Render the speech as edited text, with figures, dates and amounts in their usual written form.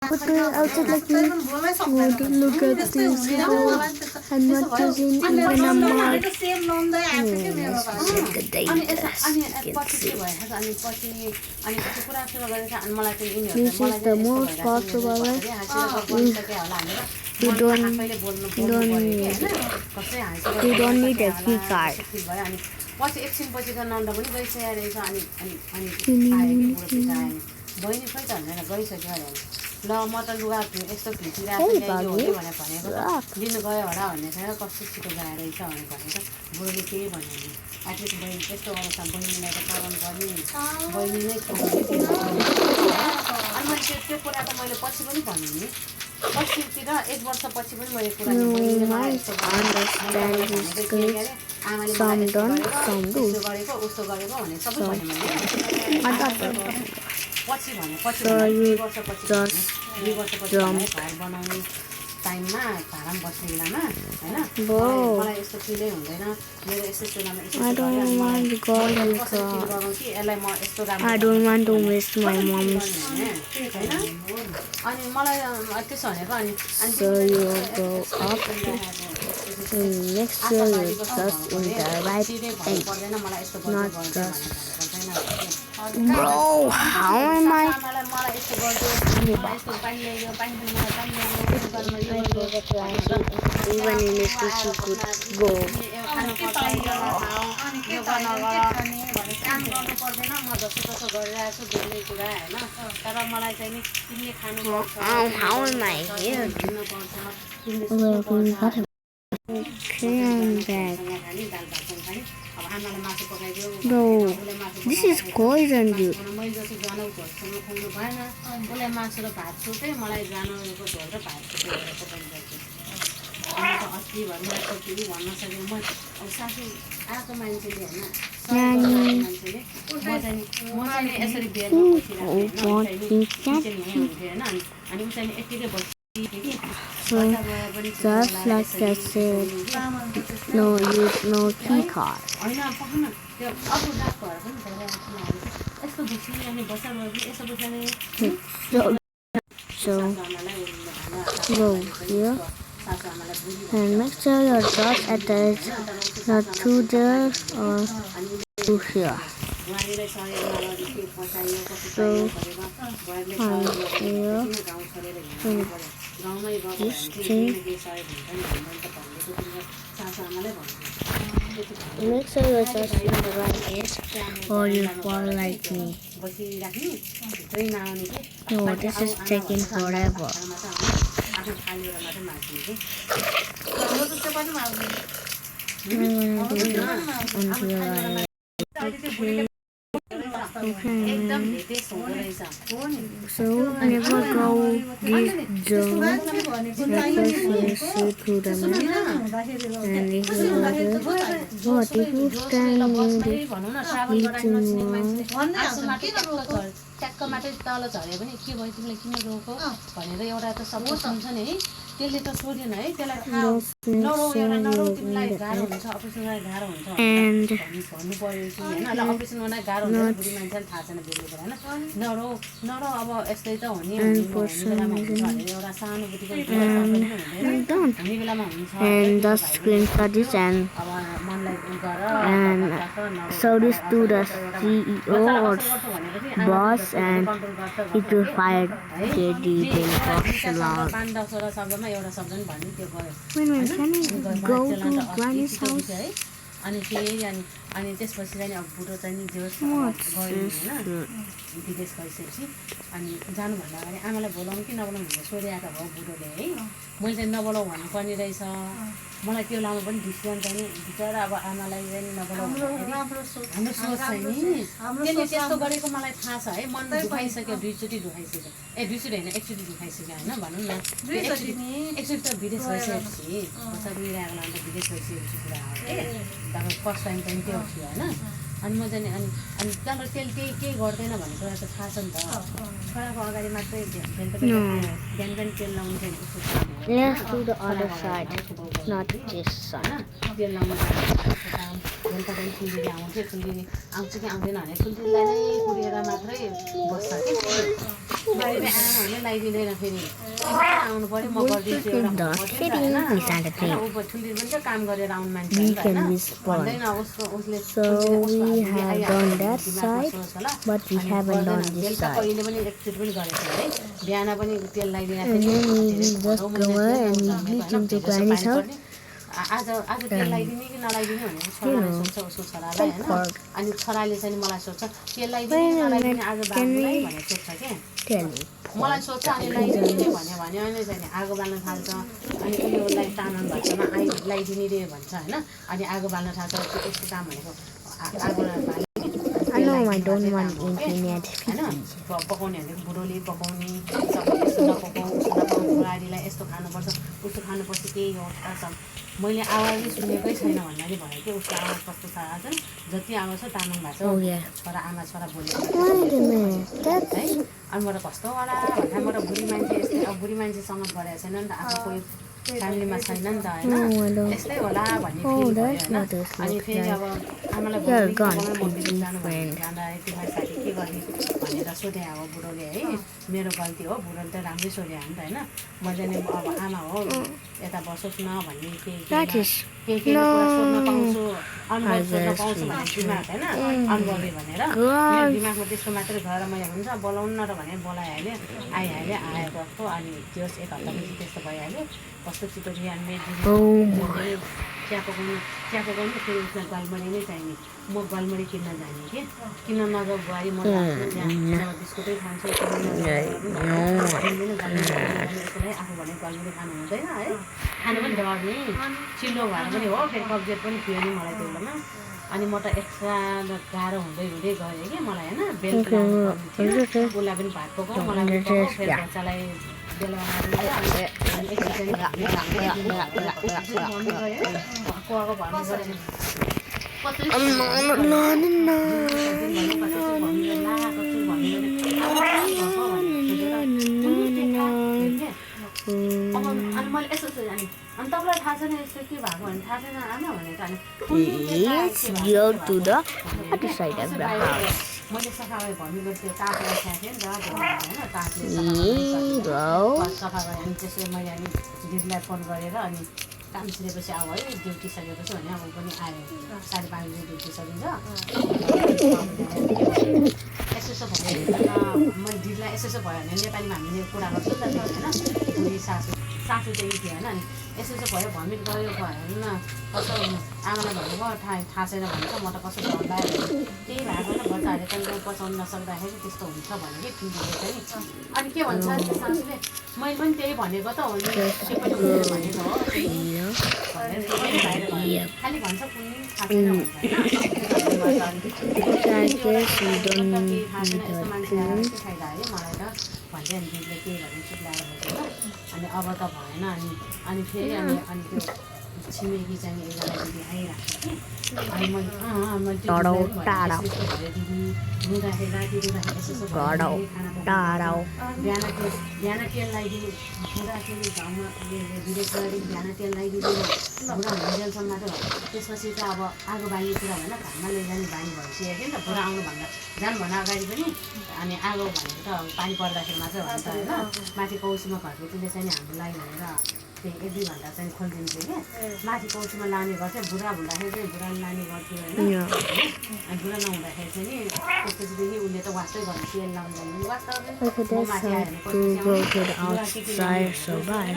But outside like you want to look at this and not using even a mark. The data this is the most possible way you don't need a key card. पछि एकछिनपछि त नन्द पनि गइसकेको रहेछ अनि अनि अनि बहिनी खोइ त भनेर गइसक्यो अरे ल म त लुगा यस्तो खिचिरहेको छु भनेको लिनु गयो होला भन्ने छैन कस्तो छिटो गएर रहेछ भनेको बुढोले केही भन्यो नि एटलिस्ट बहिनी त्यस्तो अवस्था बहिनीलाई त कराउनु पर्ने बहिनी नै अनि मैले त्यो कुरा त मैले पछि पनि भने नि पछितिर 1 वर्षपछि पनि मैले कुरा गरेको उस्तो गरेको भने सबै भने पछि भने पछि 2 वर्षपछि घर बनाउने टाइममा भाडामा बस्ने बेलामा हैन मलाई यस्तो फिलै हुँदैन मेरो यस्तो बेलामा I don't want to miss my mom's. अनि मलाई त्यसो भनेको अनि So you go up next year you just in the right thing, not just. Bro, how am I? Even in this you could go. How am I here? Okay, I'm back. No, this is poison, dude. So, just like I said, no key card. So go here and make sure your dot attached not to there or to here. So I'm here and this thing. Make sure you're just in the right place or you fall like me. No, this is taking forever. So never go this zone because you see through the map and if you what if you stand in this ट्याक्कमाटै तल झरे पनि के भयो तिमीले किन रोको भनेर एउटा त सपोर्ट हुन्छ नि है त्यसले त सोधेन है त्यसलाई थाहा नरो एउटा नरो तिमीलाई गाह्रो हुन्छ अपरेसन गर्न गाह्रो हुन्छ भन्नु पर्यो कि हैन ल अपरेसन गर्न गाह्रो हुन्छ बुढी मान्छेले थाहा छैन बेलेको हैन नरो नरो अब यस्तै त हो नि एउटा सानो बुटीको हुने बेलामा हुन्छ and the screen studies and show this to the CEO or boss and it will fire the detail box log. When can I go to Granny's house? अनि फेरि अनि त्यसपछि चाहिँ अब बुढो चाहिँ नि जोस गयो हैन विदेश गइसकेपछि अनि जानु भन्दा अगाडि आमालाई बोलाउँ कि नबोलाउँ भनेर सोधेको भयो बुढोले है मैले चाहिँ नबोलाउँ भन्नुपर्ने रहेछ मलाई त्यो लामो पनि डिसिजन चाहिँ बिचरा अब आमालाई चाहिँ नबोलाउँ हाम्रो सोच चाहिँ नि त्यसले त्यस्तो गरेको मलाई थाहा छ है मन दुखाइसक्यो दुईचोटि दुखाइसक्यो दुईचोटि होइन एकचोटि दुखाइसक्यो होइन भनौँ न एकचोटि त विदेश गइसकेपछि पैसा रुइरहेको अन्त विदेश गइसकेपछि कुरा हो है फर्स्ट टाइम पनि त्यो थियो होइन अनि म चाहिँ अनि त्यहाँबाट त्यसले केही गर्दैन भन्ने कुरा त थाहा छ नि त छोराको अगाडि मात्रै ध्यान पनि तेल लाउनु चाहिँ Let's do the other side, not this side. तेल लाउनु ध्यान पनि चुलिले आउँछ कि आउँदैन भने चुलिलाई नै कुरेर मात्रै बस्छ कि मैले आमाहरूले लगाइदिँदैन फेरि आउनु पर्यो म गरिदिन्छु एउटा ऊ ठुली पनि त काम गरेर आउनु मान्छे भन्दैन उसले कहिले पनि एकचोटि पनि गरेको छैन है बिहान पनि तेल लगाइदिरहेको आज तेल लगाइदिने कि नलाइदिने भनेर छोराले सोध्छ उसको छोरालाई होइन अनि छोराले चाहिँ मलाई सोध्छ तेल लगाइदिने कि नलाइदिने आज बाल्नुलाई भनेर सोध्छ क्या मलाई सोध्छ अनि लगाइदिने भन्यो भने अनि चाहिँ आगो बाल्न थाल्छ अनि उयोलाई तामाङ भाषामा लगाइदिने रे भन्छ होइन अनि आगो बाल्न थाल्छ यस्तो काम भनेको आगो पकाउने भनेको बुढोले पकाउने सबै यस्तो नपकाउँ बुहारीलाई यस्तो खानुपर्छ उस्तो खानुपर्छ केही हो मैले आवाजै सुनेकै छैन भन्नाले भयो कि उसको आवाज कस्तो छ आज जति आवाज छ तामाङ भाषा छोरा आमा छोरा बोलेको है अनि म त कस्तो होला भन्दा म त बुढी मान्छे यस्तै अब बुढी मान्छेसँग गरेको छैन नि त आफ्नो कोही फ्यामिलीमा छैन नि त होइन यस्तै होला भन्ने फिल भयो होइन अनि फेरि अब आमालाई जानु जाँदा तिमीलाई साथी के गर्ने भनेर सोधेँ अब बुढोले है मेरो गल्ती हो बुढोले त राम्रै सोधेँ हो नि त होइन मैले नि अब आमा हो यता बसोस् न भन्ने केही कुरा सोध्न पाउँछु अनुभव सोध्न पाउँछु भन्ने दिमाग होइन अनुभवले भनेर मेरो दिमागमा त्यस्तो मात्रै भएर मैले हुन्छ बोलाउनु न र भनेर बोलाइहालेँ आइहालेँ आएको अनि त्यो एक हप्तापछि त्यस्तो भइहाल्यो कस्तो छिटो बिहानमै चिया पकाउनु फेरि उसलाई गलमरी नै चाहिने म गलमरी किन्न जाने कि किन्न नजाऊ बुहारी म बिस्कुटै खान्छु आफू भने गलमरी खानु हुँदैन है खानु पनि डर्ने चिल्लो भएर पनि हो फेरि कब्जियत पनि थियो नि मलाई त्यो बेलामा अनि म त एक्स्ट्रा गाह्रो हुँदै गएँ कि मलाई होइन बेलुका उसलाई पनि भात पकाऊ मलाई पनि पकाऊ फेरि बच्चालाई अनि मैले यसो सोधेँ अनि तपाईँलाई थाहा छैन यस्तो के भएको भने थाहा छैन आमा भनेको अनि मैले सफा गरेँ भन्नु त्यो तातलाई छ्याएको थियो नि त होइन तातले सफा गरेँ अनि त्यसरी मैले अनि दिदीलाई फोन गरेर अनि काम सिकेपछि अब है ड्युटी सकेपछि भने अब पनि आयो 5:30 बजी ड्युटी सकिन्छ यसो भयो मैले दिदीलाई यसो भयो भने नेपालीमा हामीले कुरा गर्छौँ त होइन बुढी सासु चाहिँ थियो होइन अनि यसो भयो भमिट गयो भएन कस्तो आमालाई भन्नुभयो थाहा छैन भन्छ म त कस्तो डरलायो त्यही भएको होइन बच्चाहरूले कहिले पचाउनु नसक्दाखेरि त्यस्तो हुन्छ भने कि ठुल्ठुलो चाहिँ अनि के भन्छ सासूले मैले पनि त्यही भनेको त हो नि त्यो पनि भनेको हो खालि भन्छ कुनै थाहा छैन फाइदा है मलाई त भन्दै अनि दिदीले के भने चुप ल्याएर बसेर अनि अब त भएन अनि फेरि अनि त्यो छिमेकी चाहिँ एकजना दिदी आइरहेको थियो अनि मैले रुँदाखेरि राति रुँदाखेरि यसो बिहान तेल लगाइदिनु रुँदाखेरि घाउमा भिडियो बिहान तेल लगाइदिँदैन बुढा हुन्जेलसम्म मात्र त्यसपछि त अब आगो बाल्नेतिर होइन घाममा लैजाने बानी भइसक्यो नि त बुढा आउनुभन्दा जानुभन्दा अगाडि पनि अनि आगो भनेको त पानी पर्दाखेरि मात्रै हुन्छ होइन माथि कौसीमा घरबेटीले चाहिँ हामीलाई भनेर त्यही 1-2 घन्टा चाहिँ खोलिदिन्थ्यो क्या माथि कौसीमा लाने गर्थ्यो बुढा हुँदाखेरि चाहिँ बुढाले लाने गर्थ्यो होइन अनि बुढा नहुँदाखेरि चाहिँ नि त्यसपछिदेखि उसले त वास्तै गर्नु तेल लाउँदैन वास्तै माथि आयो भने